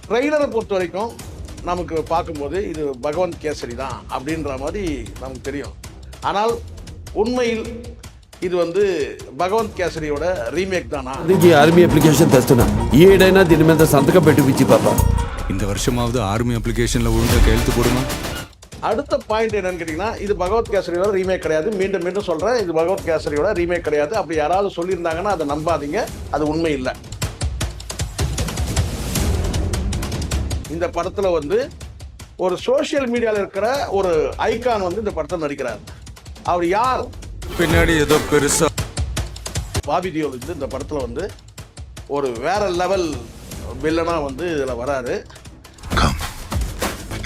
ட்ரெய்லரை பொறுத்த வரைக்கும் நமக்கு பார்க்கும்போது இது பகவந்த் கேசரி தான் அப்படின்ற மாதிரி நமக்கு தெரியும். ஆனால் உண்மையில் ఇది வந்து భగవంత్ కేసరియోட రీమేక్ தானா? దీనికి ఆర్మీ అప్లికేషన్ తెస్తున్నా ఏడైనా దీని మీద సంతకం పెట్టిపిచ్చి పాప இந்த வருஷமாவது ஆர்மி அப்ளிகேஷன்ல ஒழுங்கா கையெழுத்து போடுமா. அடுத்த பாயிண்ட் என்னன்னு கேட்டீங்கன்னா, இது பகவத் கேசரியோட ரீமேக் கிடையாது. மீண்டும் மீண்டும் சொல்றேன், இது பகவத் கேசரியோட ரீமேக் கிடையாது. அப்படி யாராவது சொல்லியிருந்தாங்கன்னா அதை நம்பாதீங்க, அது உண்மை இல்லை. இந்த படத்துல வந்து ஒரு சோசியல் மீடியாவில் இருக்கிற ஒரு ஐகான் வந்து இந்த படத்தில் நடிக்கிறார். அவர் யார்? பின்னாடி ஏதோ பெருசா பாபி தியோல் வந்து இந்த படத்துல வந்து ஒரு வேற லெவல் வில்லனா வந்து இதுல வராரு. Come,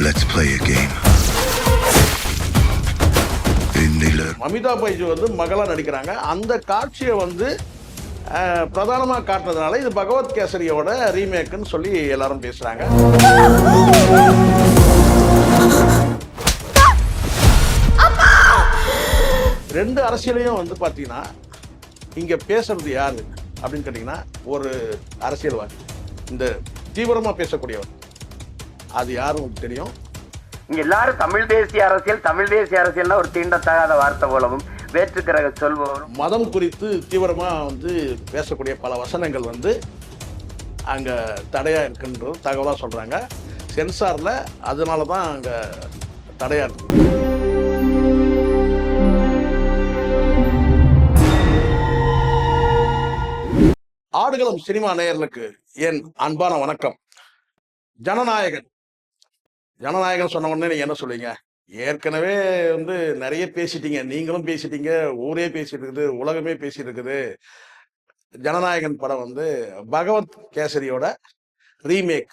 let's play a game. Mamitha Baiju வந்து மகளா நடிக்கிறாங்க. அந்த காட்சியை வந்து பிரதானமா காட்டுறதுனால இது பகவத் கேசரியோட ரீமேக்னு சொல்லி எல்லாரும் பேசுறாங்க. ரெண்டு அரசியலையும் வந்து பாத்தீங்கன்னா இங்க பேசுறது யாரு அப்படின்னு கேட்டீங்கன்னா, ஒரு அரசியல்வாதி, இந்த தீவிரமா பேசக்கூடியவர். அது யாரும் தெரியும். இங்க எல்லாரும் தமிழ் தேசிய அரசியல்னா ஒரு தீண்டத்தகாத வார்த்தை போலவும் வேற்றுக்கிற சொல்பவரும் மதம் குறித்து தீவிரமா வந்து பேசக்கூடிய பல வசனங்கள் வந்து அங்க தடையா இருக்குன்ற தகவலா சொல்றாங்க. சென்சார்ல அதனாலதான் அங்க தடையா இருக்கு. ஆடுகளம் சினிமா நேயர்களுக்கு என் அன்பான வணக்கம். ஜனநாயகன் சொன்ன உடனே நீங்க என்ன சொல்லுவீங்க? ஏற்கனவே வந்து நிறைய பேசிட்டீங்க, நீங்களும் பேசிட்டீங்க, ஊரே பேசிட்டு இருக்குது, உலகமே பேசிட்டு இருக்குது. ஜனநாயகன் படம் வந்து பகவத் கேசரியோட ரீமேக்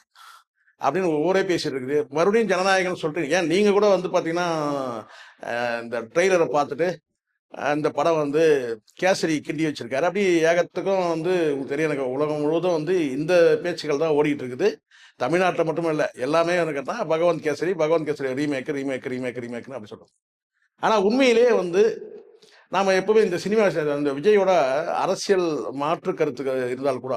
அப்படின்னு ஊரே பேசிட்டு இருக்குது. மறுபடியும் ஜனநாயகன் சொல்லிட்டு ஏன் நீங்க கூட வந்து பாத்தீங்கன்னா இந்த ட்ரெய்லரை பார்த்துட்டு இந்த படம் வந்து கேசரி கிண்டி வச்சிருக்காரு. அப்படி ஏகத்துக்கும் வந்து உங்களுக்கு தெரியும், எனக்கு உலகம் முழுவதும் வந்து இந்த பேச்சுக்கள் தான் ஓடிட்டு இருக்குது. தமிழ்நாட்டில் மட்டும் இல்லை, எல்லாமே எனக்கு தான் பகவந்த் கேசரி ரீமேக்னு அப்படி சொல்றோம். ஆனால் உண்மையிலேயே வந்து நாம் எப்பவுமே இந்த சினிமா, இந்த விஜயோட அரசியல் மாற்று கருத்து இருந்தால் கூட,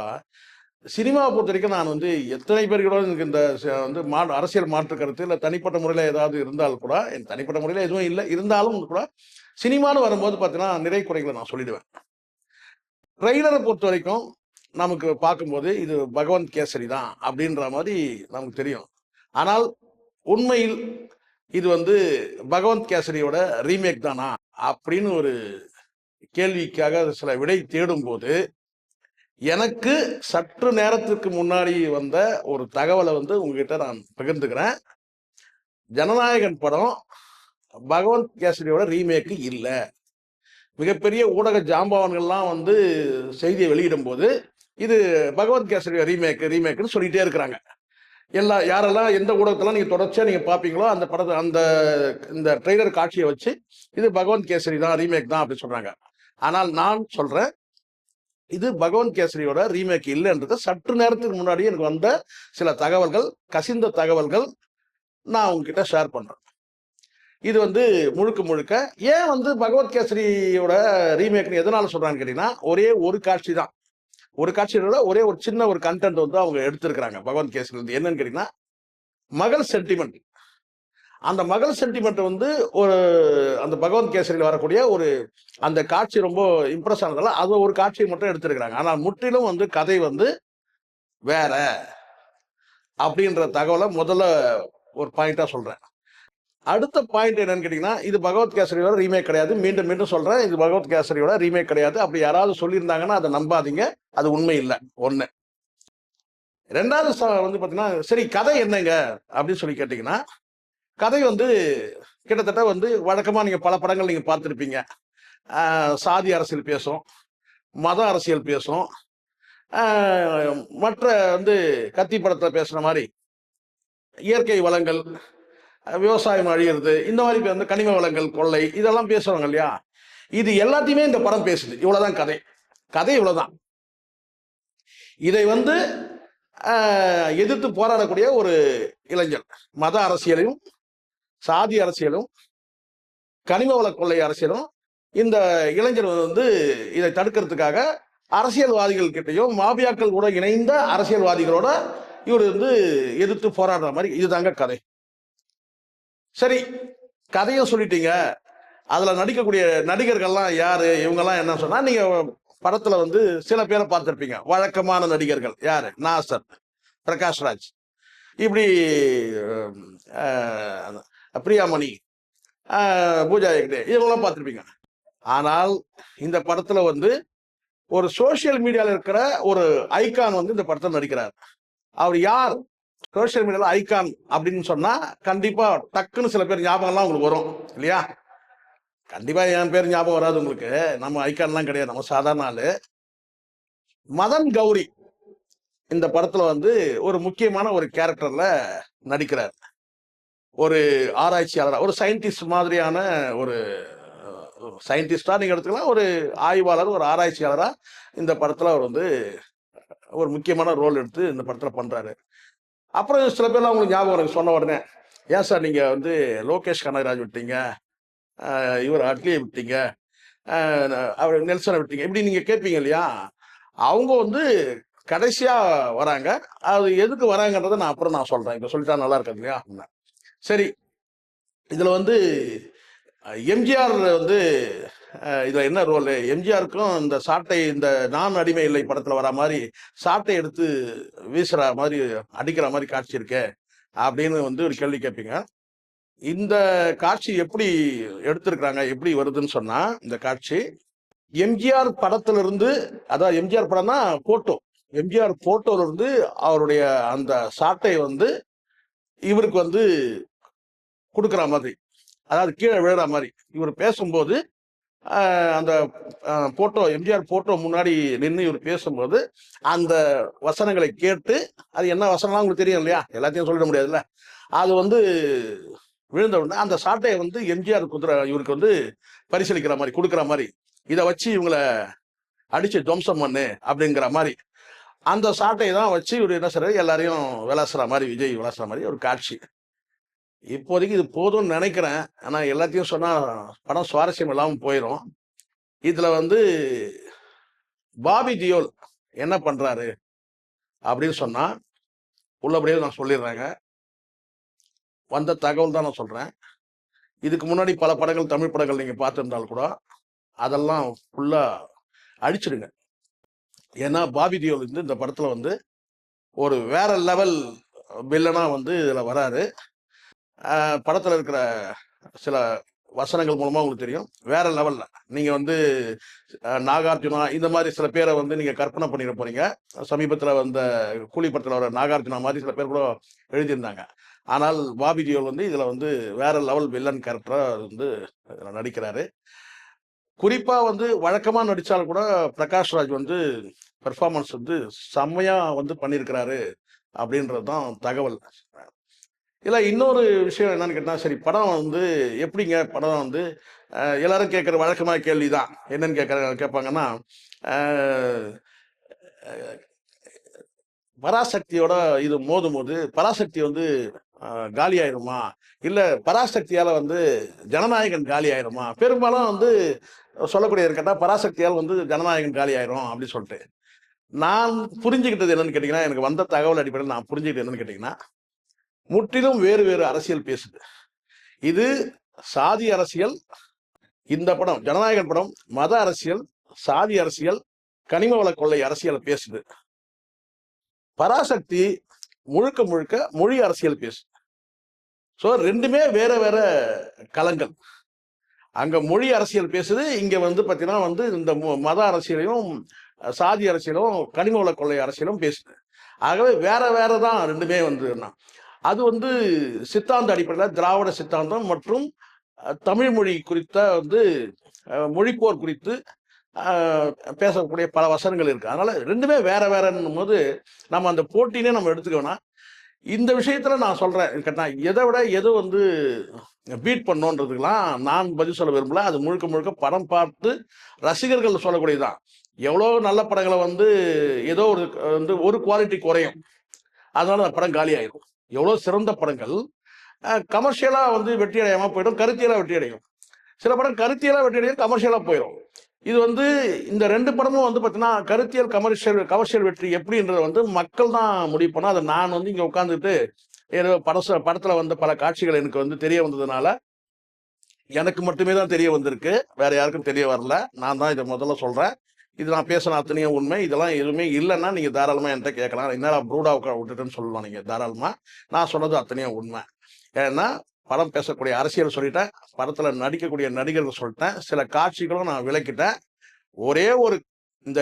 சினிமாவை பொறுத்த வரைக்கும் நான் வந்து எத்தனை பேர் கூட எனக்கு இந்த வந்து அரசியல் மாற்று கருத்து இல்லை தனிப்பட்ட முறையில் ஏதாவது இருந்தால் கூட, என் தனிப்பட்ட முறையில் எதுவும் இல்லை இருந்தாலும் கூட சினிமான்னு வரும்போது பார்த்தீங்கன்னா நிறை குறைகளை நான் சொல்லிடுவேன். ட்ரெய்லரை பொறுத்த வரைக்கும் நமக்கு பார்க்கும்போது இது பகவந்த் கேசரி தான் அப்படின்ற மாதிரி நமக்கு தெரியும். ஆனால் உண்மையில் இது வந்து பகவந்த் கேசரியோட ரீமேக் தானா அப்படின்னு ஒரு கேள்விக்காக சில விடை தேடும் போது, எனக்கு சற்று நேரத்துக்கு முன்னாடி வந்த ஒரு தகவலை வந்து உங்ககிட்ட நான் பகிர்ந்துக்கிறேன். ஜனநாயகன் படம் பகவந்த் கேசரியோட ரீமேக்கு இல்லை. மிகப்பெரிய ஊடக ஜாம்பவான்கள்லாம் வந்து செய்தியை வெளியிடும் போது இது பகவந்த் கேசரி ரீமேக்னு சொல்லிட்டே இருக்கிறாங்க. யாரெல்லாம் எந்த ஊடகத்தெல்லாம் நீங்க தொடர்ச்சியா நீங்க பாப்பீங்களோ அந்த படத்தை இந்த ட்ரெய்லர் காட்சியை வச்சு இது பகவந்த் கேசரி தான், ரீமேக் தான் அப்படி சொல்றாங்க. ஆனால் நான் சொல்றேன், இது பகவந்த் கேசரியோட ரீமேக் இல்லைன்றது சற்று நேரத்துக்கு முன்னாடி எனக்கு வந்த சில தகவல்கள், கசிந்த தகவல்கள் நான் உங்ககிட்ட ஷேர் பண்றேன். இது வந்து முழுக்க ஏன் வந்து பகவத் கேசரியோட ரீமேக்னு எதனால சொல்றான்னு கேட்டீங்கன்னா, ஒரே ஒரு காட்சி தான், ஒரு காட்சியோட ஒரே ஒரு சின்ன ஒரு கண்டென்ட் வந்து அவங்க எடுத்திருக்கிறாங்க பகவந்த் கேசரி வந்து. என்னன்னு கேட்டீங்கன்னா, மகள் சென்டிமெண்ட். அந்த மகள் சென்டிமெண்ட் வந்து ஒரு அந்த பகவந்த் கேசரியில் வரக்கூடிய ஒரு அந்த காட்சி ரொம்ப இம்ப்ரெஸ் ஆனதால அது ஒரு காட்சியை மட்டும் எடுத்திருக்கிறாங்க. ஆனால் முற்றிலும் வந்து கதை வந்து வேற அப்படின்ற தகவலை முதல்ல ஒரு பாயிண்டா சொல்றேன். அடுத்த பாயிண்ட் என்னன்னு கேட்டீங்கன்னா, இது பகவத் கேசரியோட ரீமேக் கிடையாது. மீண்டும் சொல்றேன், இது பகவத் கேசரியோட ரீமேக் கிடையாது. அப்படி யாராவது சொல்லியிருந்தாங்கன்னா அதை நம்பாதீங்க, அது உண்மை இல்லை. ஒண்ணு. ரெண்டாவது வந்து பாத்தீங்கன்னா, சரி கதை என்னங்க அப்படின்னு சொல்லி கேட்டீங்கன்னா, கதை வந்து கிட்டத்தட்ட வந்து வழக்கமா நீங்க பல படங்கள் நீங்க பார்த்துருப்பீங்க. சாதி அரசியல் பேசும், மத அரசியல் பேசும், மற்ற வந்து கத்தி படத்துல பேசுற மாதிரி இயற்கை வளங்கள், விவசாயம் அழியிறது, இந்த மாதிரி வந்து கனிம வளங்கள் கொள்ளை, இதெல்லாம் பேசுவாங்க இல்லையா? இது எல்லாத்தையுமே இந்த படம் பேசுது. இவ்வளவுதான் கதை இவ்வளவுதான். இதை வந்து எதிர்த்து போராடக்கூடிய ஒரு இளைஞர், மத அரசியலையும் சாதி அரசியலும் கனிம வள கொள்ளை அரசியலும் இந்த இளைஞர் வந்து இதை தடுக்கிறதுக்காக அரசியல்வாதிகள் கிட்டையும் மாபியாக்கள் கூட இணைந்த அரசியல்வாதிகளோட இவர் வந்து எதிர்த்து போராடுற மாதிரி இதுதாங்க கதை. சரி, கதையும் சொல்லிட்டீங்க, அதுல நடிக்கக்கூடிய நடிகர்கள்லாம் யாரு, இவங்கெல்லாம் என்ன சொன்னா, நீங்க படத்துல வந்து சில பேரை பார்த்திருப்பீங்க. வழக்கமான நடிகர்கள் யாரு, நாசர், பிரகாஷ்ராஜ், இப்படி பிரியாமணி, பூஜா ஹெக்டே, இவங்கெல்லாம் பார்த்திருப்பீங்க. ஆனால் இந்த படத்துல வந்து ஒரு சோசியல் மீடியால இருக்கிற ஒரு ஐகான் வந்து இந்த படத்துல நடிக்கிறார். அவர் யார்? சோசியல் மீடியால ஐகான் அப்படின்னு சொன்னா கண்டிப்பா டக்குன்னு சில பேர் ஞாபகம்லாம் உங்களுக்கு வரும் இல்லையா? கண்டிப்பா என் பேர் ஞாபகம் வராது உங்களுக்கு. நம்ம ஐகான்லாம் கிடையாது, நம்ம சாதாரண ஆளு. மதன் கௌரி இந்த படத்துல வந்து ஒரு முக்கியமான ஒரு கேரக்டர்ல நடிக்கிறார். ஒரு ஆராய்ச்சியாளர், ஒரு சயின்டிஸ்ட் மாதிரியான ஒரு சயின்டிஸ்டா நீங்க எடுத்துக்கலாம், ஒரு ஆய்வாளர், ஒரு ஆராய்ச்சியாளரா இந்த படத்துல அவர் வந்து ஒரு முக்கியமான ரோல் எடுத்து இந்த படத்துல பண்றாரு. அப்புறம் சில பேர்லாம் உங்களுக்கு ஞாபகம் எனக்கு சொன்ன உடனே, ஏன் சார் நீங்க வந்து லோகேஷ் கனகராஜ் விட்டீங்க, இவர் அட்லியை விட்டீங்க, அவர் நெல்சனை விட்டீங்க, இப்படி நீங்க கேட்பீங்க இல்லையா? அவங்க வந்து கடைசியா வராங்க. அது எதுக்கு வராங்கன்றதை நான் அப்புறம் நான் சொல்றேன். இப்ப சொல்லிட்டா நல்லா இருக்காது இல்லையா? சரி, இதுல வந்து எம்ஜிஆர் வந்து இதுல என்ன ரோல்? எம்ஜிஆருக்கும் இந்த சாட்டை, இந்த நான் அடிமை இல்லை படத்துல வர மாதிரி சாட்டை எடுத்து வீசுற மாதிரி அடிக்கிற மாதிரி காட்சி இருக்கே அப்படின்னு வந்து ஒரு கேள்வி கேட்பீங்க. இந்த காட்சி எப்படி எடுத்திருக்கிறாங்க, எப்படி வருதுன்னு சொன்னா, இந்த காட்சி எம்ஜிஆர் படத்துல இருந்து, அதாவது எம்ஜிஆர் படம்னா போட்டோ, எம்ஜிஆர் போட்டோல இருந்து அவருடைய அந்த சாட்டை வந்து இவருக்கு வந்து கொடுக்குற மாதிரி, அதாவது கீழே விழுற மாதிரி இவர் பேசும்போது அந்த போட்டோ, எம்ஜிஆர் போட்டோ முன்னாடி நின்று இவர் பேசும்போது அந்த வசனங்களை கேட்டு, அது என்ன வசனம்லாம் உங்களுக்கு தெரியும் இல்லையா? எல்லாத்தையும் சொல்லிட முடியாதுல்ல. அது வந்து விழுந்த உடனே அந்த சாட்டையை வந்து எம்ஜிஆர் இவருக்கு வந்து பரிசீலிக்கிற மாதிரி, கொடுக்குற மாதிரி, இதை வச்சு இவங்களை அடிச்சு துவம்சம் பண்ணு அப்படிங்கிற மாதிரி அந்த சாட்டையை தான் வச்சு இவர் என்ன செய்யறாரு, எல்லாரையும் விளாசுற மாதிரி, விஜய் விளாசுற மாதிரி ஒரு காட்சி. இப்போதைக்கு இது போதும்னு நினைக்கிறேன். ஆனா எல்லாத்தையும் சொன்னா படம் சுவாரஸ்யம் இல்லாமல் போயிடும். இதுல வந்து பாபி தியோல் என்ன பண்றாரு அப்படின்னு சொன்னா, உள்ளபடியே நான் சொல்லிடுறேங்க. வந்த தகவல் தான் நான் சொல்றேன். இதுக்கு முன்னாடி பல படங்கள், தமிழ் படங்கள் நீங்க பார்த்திருந்தாலும் கூட அதெல்லாம் ஃபுல்லா அழிச்சிடுங்க. ஏன்னா பாபி தியோல் வந்து இந்த படத்துல வந்து ஒரு வேற லெவல் வில்லனா வந்து இதுல வராரு. படத்துல இருக்கிற சில வசனங்கள் மூலமா உங்களுக்கு தெரியும், வேற லெவல்ல. நீங்க வந்து நாகார்ஜுனா இந்த மாதிரி சில பேரை வந்து நீங்க கற்பனை பண்ணிட போறீங்க. சமீபத்துல வந்த கூலி படத்துல வர நாகார்ஜுனா மாதிரி சில பேர் கூட எழுதியிருந்தாங்க. ஆனால் பாபி தியோல் வந்து இதுல வந்து வேற லெவல் வில்லன் கேரக்டரா வந்து நடிக்கிறாரு. குறிப்பா வந்து வழக்கமா நடிச்சாலும் கூட பிரகாஷ்ராஜ் வந்து பெர்ஃபார்மன்ஸ் வந்து செம்மையா வந்து பண்ணியிருக்கிறாரு அப்படின்றதுதான் தகவல். இல்ல இன்னொரு விஷயம் என்னன்னு கேட்டா, சரி படம் வந்து எப்படிங்க, படம் வந்து எல்லாரும் கேட்குற வழக்கமான கேள்விதான். என்னன்னு கேட்பாங்கன்னா, பராசக்தியோட இது மோதும் போது பராசக்தி வந்து காலி ஆயிருமா, இல்ல பராசக்தியால வந்து ஜனநாயகன் காலி ஆயிருமா? பெரும்பாலும் வந்து சொல்லக்கூடிய கேட்டா பராசக்தியால் வந்து ஜனநாயகன் காலி ஆயிரும் அப்படின்னு சொல்லிட்டு. நான் புரிஞ்சுக்கிட்டது என்னன்னு கேட்டீங்கன்னா, எனக்கு வந்த தகவல் அடிப்படையில் நான் புரிஞ்சுக்கிட்டது என்னன்னு கேட்டீங்கன்னா, முற்றிலும் வேறு வேறு அரசியல் பேசுது. இது சாதி அரசியல், இந்த படம் ஜனநாயகன் படம் மத அரசியல், சாதி அரசியல், கனிம வள கொள்ளை அரசியல் பேசுது. பராசக்தி முழுக்க முழுக்க மொழி அரசியல் பேசுது. ஸோ ரெண்டுமே வேற வேற களங்கள். அங்க மொழி அரசியல் பேசுது, இங்க வந்து பார்த்தீங்கன்னா வந்து இந்த மத அரசியலையும் சாதி அரசியலும் கனிம வள கொள்ளை அரசியலும் பேசுது. ஆகவே வேற வேற தான் ரெண்டுமே வந்து. அது வந்து சித்தாந்த அடிப்படையில் திராவிட சித்தாந்தம் மற்றும் தமிழ் மொழி குறித்த வந்து மொழிப்போர் குறித்து பேசக்கூடிய பல வசனங்கள் இருக்கு. அதனால ரெண்டுமே வேற வேறன்னும் போது நம்ம அந்த போட்டினே நம்ம எடுத்துக்கோனா, இந்த விஷயத்துல நான் சொல்றேன் கேட்டா, எதை விட எது வந்து பீட் பண்ணோன்றதுக்கெல்லாம் நான் பதில் சொல்ல விரும்பல. அது முழுக்க முழுக்க படம் பார்த்து ரசிகர்கள் சொல்லக்கூடியதுதான். எவ்வளோ நல்ல படங்களை வந்து ஏதோ ஒரு வந்து ஒரு குவாலிட்டி குறையும், அதனால அந்த படம் காலி ஆயிடும். எவ்வளோ சிறந்த படங்கள் கமர்ஷியலா வந்து வெற்றி அடையாம போயிடும், கருத்தியலா வெற்றி அடையும். சில படம் கருத்தியலா வெற்றி அடையும், கமர்ஷியலா போயிடும். இது வந்து இந்த 2 படமும் வந்து பார்த்தீங்கன்னா கருத்தியல் கமர்ஷியல் வெற்றி எப்படின்றது வந்து மக்கள் தான் முடிவு பண்ணா. அதை நான் வந்து இங்கே உட்காந்துட்டு ஏதோ படத்துல வந்த பல காட்சிகள் எனக்கு வந்து தெரிய வந்ததுனால எனக்கு மட்டுமே தான் தெரிய வந்திருக்கு, வேற யாருக்கும் தெரிய வரல. நான் தான் இதை முதல்ல சொல்றேன். இது நான் பேசின அத்தனையும் உண்மை. இதெல்லாம் எதுவுமே இல்லைன்னா நீங்க தாராளமா என்கிட்ட கேட்கலாம். என்னடா ப்ரூடா விட்டுட்டுன்னு சொல்லலாம் நீங்க தாராளமா. நான் சொன்னது அத்தனையும் உண்மை. ஏன்னா படம் பேசக்கூடிய அரசியல் சொல்லிட்டேன், படத்துல நடிக்கக்கூடிய நடிகர்கள் சொல்லிட்டேன், சில காட்சிகளும் நான் விளக்கிட்டேன். ஒரே ஒரு இந்த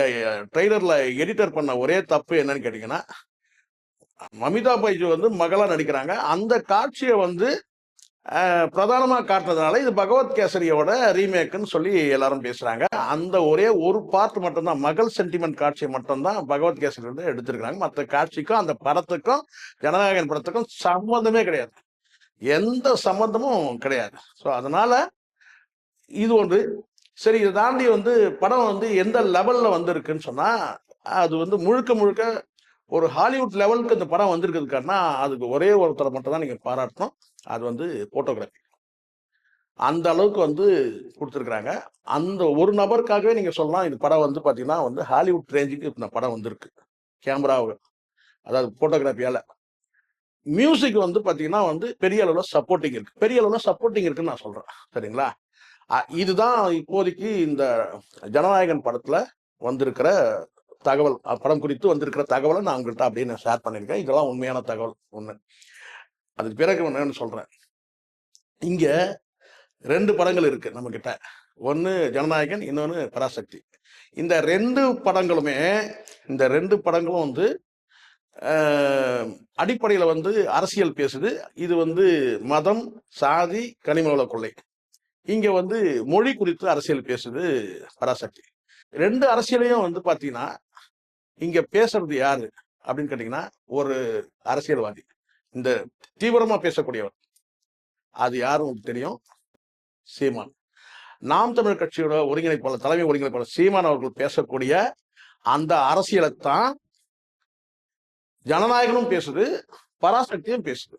ட்ரெய்லர்ல எடிட்டர் பண்ண ஒரே தப்பு என்னன்னு கேட்டீங்கன்னா, மமிதா பைஜு வந்து மகளா நடிக்கிறாங்க. அந்த காட்சியை வந்து பிரதானமா காட்டுறதுனால இது பகவத் கேசரியோட ரீமேக்குன்னு சொல்லி எல்லாரும் பேசுறாங்க. அந்த ஒரே ஒரு பார்ட் மட்டும்தான், மகள் சென்டிமெண்ட் காட்சியை மட்டும்தான் பகவத் கேசரி வந்து எடுத்திருக்கிறாங்க. மற்ற காட்சிக்கும் அந்த படத்துக்கும் ஜனநாயகன் படத்துக்கும் சம்மந்தமே கிடையாது, எந்த சம்மந்தமும் கிடையாது. ஸோ அதனால இது ஒன்று. சரி, இதை தாண்டி வந்து படம் வந்து எந்த லெவல்ல வந்திருக்குன்னு சொன்னா, அது வந்து முழுக்க முழுக்க ஒரு ஹாலிவுட் லெவலுக்கு இந்த படம் வந்திருக்குதுக்காருன்னா அதுக்கு ஒரே ஒருத்தரை மட்டும் தான் நீங்க பாராட்டணும். அது வந்து போட்டோகிராஃபி. அந்த அளவுக்கு வந்து கொடுத்துருக்குறாங்க. அந்த ஒரு நபருக்காகவே நீங்க சொல்லலாம் இந்த படம் வந்து பாத்தீங்கன்னா வந்து ஹாலிவுட் ரேஞ்சுக்கு இந்த படம் வந்திருக்கு. கேமரா, அதாவது போட்டோகிராஃபியால. மியூசிக் வந்து பாத்தீங்கன்னா வந்து பெரிய அளவுல சப்போர்ட்டிங் இருக்கு, பெரிய அளவுல சப்போர்ட்டிங் இருக்குன்னு நான் சொல்றேன். சரிங்களா? இதுதான் இப்போதைக்கு இந்த ஜனநாயகன் படத்துல வந்திருக்கிற தகவல். படம் குறித்து வந்திருக்கிற தகவலை நான் உங்கள்கிட்ட அப்படியே நான் ஷேர் பண்ணியிருக்கேன். இதெல்லாம் உண்மையான தகவல் ஒண்ணு. அதுக்கு பிறகு என்னன்னு சொல்றேன். இங்க 2 படங்கள் இருக்கு நம்ம கிட்ட. ஒன்னு ஜனநாயகன், இன்னொன்னு பராசக்தி. இந்த 2 படங்களும் வந்து அடிப்படையில வந்து அரசியல் பேசுது. இது வந்து மதம், சாதி, கனிம வள கொள்ளை. இங்க வந்து மொழி குறித்து அரசியல் பேசுது பராசக்தி. 2 அரசியலையும் வந்து பாத்தீங்கன்னா இங்க பேசுறது யாரு அப்படின்னு கேட்டீங்கன்னா ஒரு அரசியல்வாதி, இந்த தீவிரமா பேசக்கூடியவர். அது யாரும் தெரியும், சீமான். நாம் தமிழர் கட்சியோட ஒருங்கிணைப்பாளர், தலைமை ஒருங்கிணைப்பாளர் சீமான் அவர்கள் பேசக்கூடிய அந்த அரசியலைத்தான் ஜனநாயகனும் பேசுது, பராசக்தியும் பேசுது.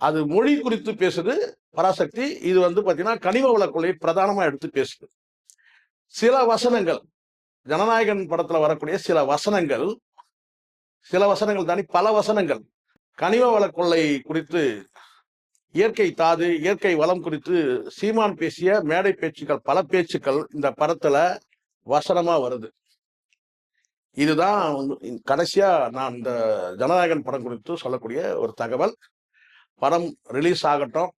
அது மொழி குறித்து பேசுது பராசக்தி. இது வந்து பாத்தீங்கன்னா கனிம வள கொள்ளையை பிரதானமா எடுத்து பேசுது. சில வசனங்கள், ஜனநாயகன் படத்துல வரக்கூடிய சில வசனங்கள் தாண்டி பல வசனங்கள் கனிம வள கொள்ளை குறித்து, இயற்கை தாது, இயற்கை வளம் குறித்து சீமான் பேசிய மேடை பேச்சுக்கள், பல பேச்சுக்கள் இந்த படத்துல வசனமா வருது. இதுதான் கடைசியா நான் இந்த ஜனநாயகன் படம் குறித்து சொல்லக்கூடிய ஒரு தகவல். படம் ரிலீஸ் ஆகட்டும்.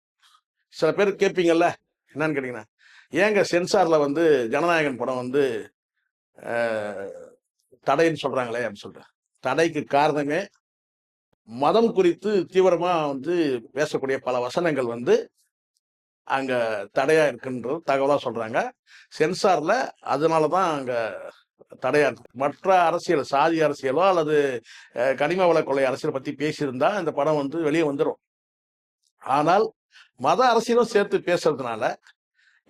சில பேர் கேட்பீங்கல்ல, என்னன்னு கேட்டீங்கன்னா, ஏங்க சென்சார்ல வந்து ஜனநாயகன் படம் வந்து தடைன்னு சொல்றாங்களே அப்படின்னு சொல்லிட்டு. தடைக்கு காரணமே மதம் குறித்து தீவிரமா வந்து பேசக்கூடிய பல வசனங்கள் வந்து அங்க தடையா இருக்குன்றது தகவலா சொல்றாங்க. சென்சார்ல அதனாலதான் அங்க தடையா இருக்கு. மற்ற அரசியல், சாதி அரசியலோ அல்லது கனிம வள கொள்ளை அரசியல் பத்தி பேசியிருந்தா இந்த படம் வந்து வெளியே வந்துடும். ஆனால் மத அரசியலும் சேர்த்து பேசுறதுனால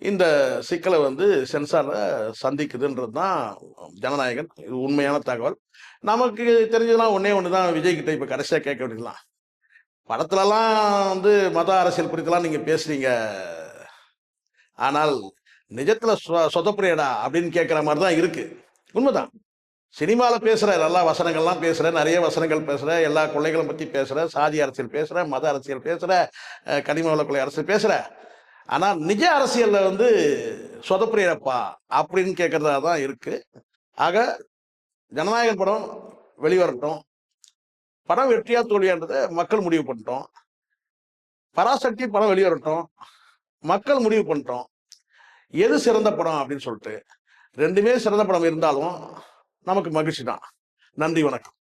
இந்த சிக்கலை வந்து சென்சார்ல சந்திக்குதுன்றது தான் ஜனநாயகன். இது உண்மையான தகவல். நமக்கு தெரிஞ்சதெல்லாம் ஒன்னே ஒண்ணுதான், விஜய் கிட்ட இப்ப கடைசியா கேட்க வேண்டியதுலாம், படத்துலலாம் வந்து மத அரசியல் குறித்தெல்லாம் நீங்க பேசுறீங்க, ஆனால் நிஜத்துல சொதப்புறியடா அப்படின்னு கேட்கிற மாதிரி தான் இருக்கு. உண்மைதான். சினிமால பேசுற எல்லா வசனங்கள்லாம் பேசுற, நிறைய வசனங்கள் பேசுற, எல்லா கொள்ளைகளும் பத்தி பேசுற, சாதி அரசியல் பேசுற, மத அரசியல் பேசுற, கனிம வள கொள்ளை அரசியல் பேசுற. ஆனா நிஜ அரசியல்ல வந்து சொதப்புறியப்பா அப்படின்னு கேட்கறதா தான் இருக்கு. ஆக ஜனநாயகன் படம் வெளிவரட்டும். படம் வெற்றியா தோல்வியான்றதை மக்கள் முடிவு பண்ணிட்டோம். பராசக்தி படம் வெளிவரட்டும், மக்கள் முடிவு பண்ணிட்டோம் எது சிறந்த படம் அப்படின்னு சொல்லிட்டு. 2மே சிறந்த படம் இருந்தாலும் நமக்கு மகிழ்ச்சி தான். நன்றி, வணக்கம்.